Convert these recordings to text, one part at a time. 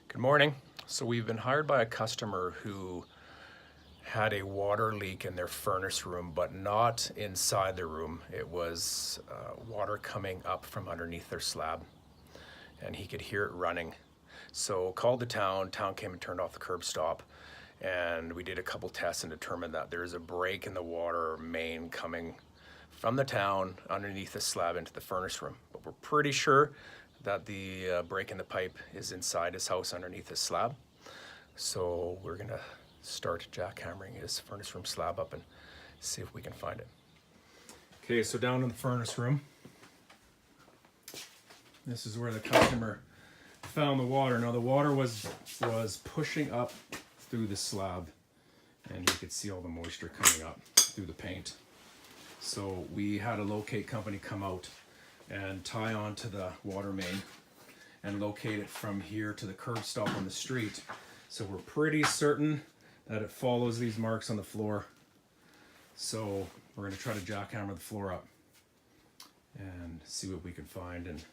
Good morning. So we've been hired by a customer who had a water leak in their furnace room, but not inside the room. It was water coming up from underneath their slab, and he could hear it running. So called the town came and turned off the curb stop, and we did a couple tests and determined that there's a break in the water main coming from the town underneath the slab into the furnace room. But we're pretty sure that the break in the pipe is inside his house underneath his slab. So we're gonna start jackhammering his furnace room slab up and see if we can find it. Okay, so down in the furnace room, this is where the customer found the water. Now the water was pushing up through the slab, and you could see all the moisture coming up through the paint. So we had a locate company come out and tie onto the water main and locate it from here to the curb stop on the street. So we're pretty certain that it follows these marks on the floor. So we're going to try to jackhammer the floor up and see what we can find. And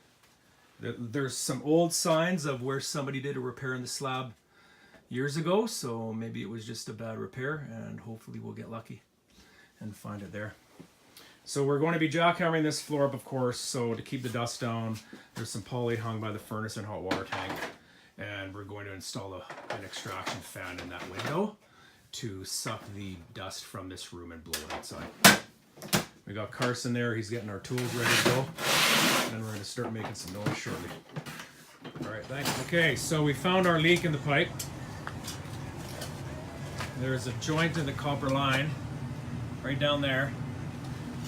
there's some old signs of where somebody did a repair in the slab years ago, so maybe it was just a bad repair, and hopefully we'll get lucky and find it there. So we're going to be jackhammering this floor up, of course. So to keep the dust down, there's some poly hung by the furnace and hot water tank, and we're going to install an extraction fan in that window to suck the dust from this room and blow it outside. We got Carson there, he's getting our tools ready to go, and we're going to start making some noise shortly. All right, thanks. Okay, so we found our leak in the pipe. There's a joint in the copper line right down there.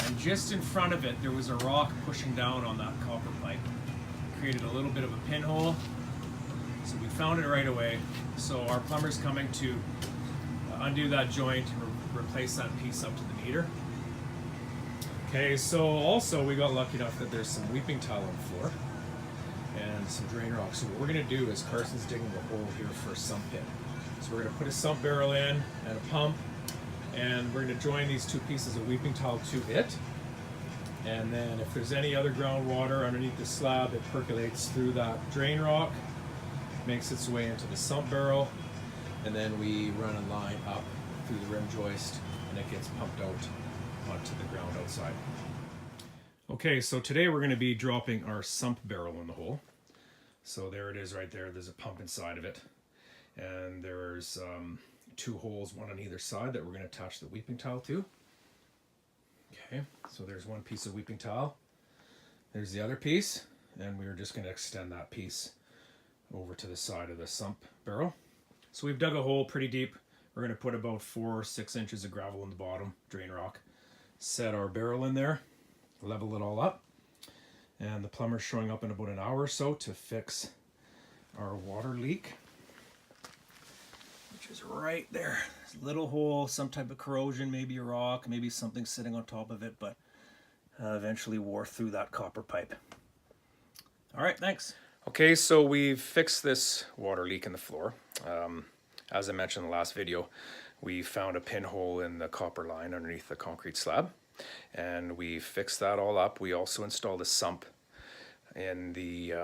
And just in front of it, there was a rock pushing down on that copper pipe. It created a little bit of a pinhole. So we found it right away. So our plumber's coming to undo that joint and replace that piece up to the meter. Okay, so also we got lucky enough that there's some weeping tile on the floor and some drain rock. So what we're gonna do is Carson's digging a hole here for a sump pit. So we're gonna put a sump barrel in and a pump, and we're going to join these two pieces of weeping tile to it. And then if there's any other groundwater underneath the slab, it percolates through that drain rock, makes its way into the sump barrel, and then we run a line up through the rim joist, and it gets pumped out onto the ground outside. Okay, so today we're going to be dropping our sump barrel in the hole. So there it is right there. There's a pump inside of it, and there's two holes, one on either side, that we're going to attach the weeping tile to. Okay, so there's one piece of weeping tile. There's the other piece, and we're just going to extend that piece over to the side of the sump barrel. So we've dug a hole pretty deep. We're going to put about 4 or 6 inches of gravel in the bottom, drain rock, set our barrel in there, level it all up, and the plumber's showing up in about an hour or so to fix our water leak, which is right there. This little hole, some type of corrosion, maybe a rock, maybe something sitting on top of it, but eventually wore through that copper pipe. All right, thanks. Okay, so we've fixed this water leak in the floor. As I mentioned in the last video, we found a pinhole in the copper line underneath the concrete slab, and we fixed that all up. We also installed a sump in the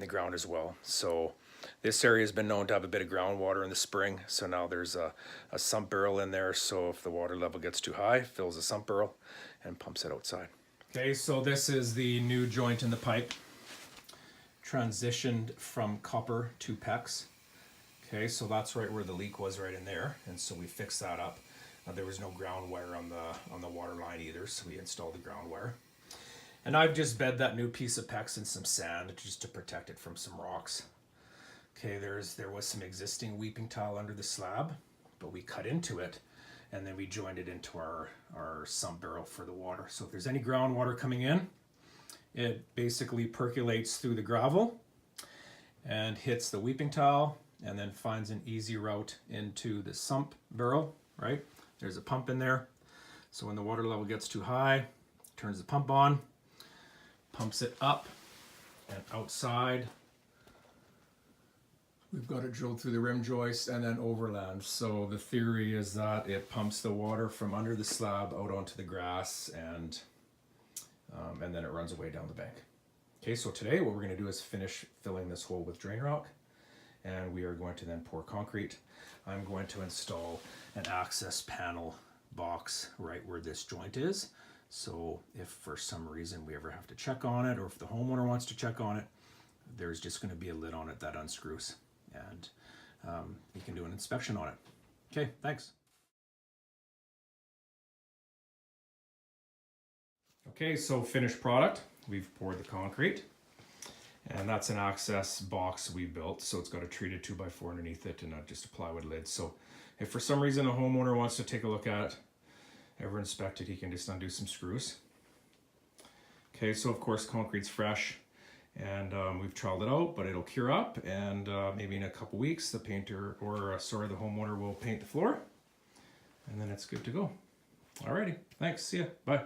ground as well. So this area has been known to have a bit of groundwater in the spring, so now there's a sump barrel in there, so if the water level gets too high, fills the sump barrel and pumps it outside. Okay, so this is the new joint in the pipe, transitioned from copper to PEX. Okay, so that's right where the leak was, right in there, and so we fixed that up. There was no ground wire on the water line either, so we installed the ground wire. And I've just bed that new piece of PEX in some sand just to protect it from some rocks. Okay, there was some existing weeping tile under the slab, but we cut into it, and then we joined it into our sump barrel for the water. So if there's any groundwater coming in, it basically percolates through the gravel and hits the weeping tile, and then finds an easy route into the sump barrel, right? There's a pump in there. So when the water level gets too high, turns the pump on, pumps it up and outside. We've got it drilled through the rim joist and then overland. So the theory is that it pumps the water from under the slab out onto the grass, and then it runs away down the bank. Okay, so today what we're going to do is finish filling this hole with drain rock, and we are going to then pour concrete. I'm going to install an access panel box right where this joint is. So if for some reason we ever have to check on it, or if the homeowner wants to check on it, there's just going to be a lid on it that unscrews, and you can do an inspection on it. Okay, thanks. Okay, so finished product. We've poured the concrete, and that's an access box we built. So it's got a treated 2x4 underneath it and just a plywood lid. So if for some reason a homeowner wants to take a look at it, ever inspect it, he can just undo some screws. Okay, so of course concrete's fresh, and we've troweled it out, but it'll cure up, and maybe in a couple weeks the painter, or the homeowner will paint the floor, and then it's good to go. Alrighty, thanks, see ya, bye.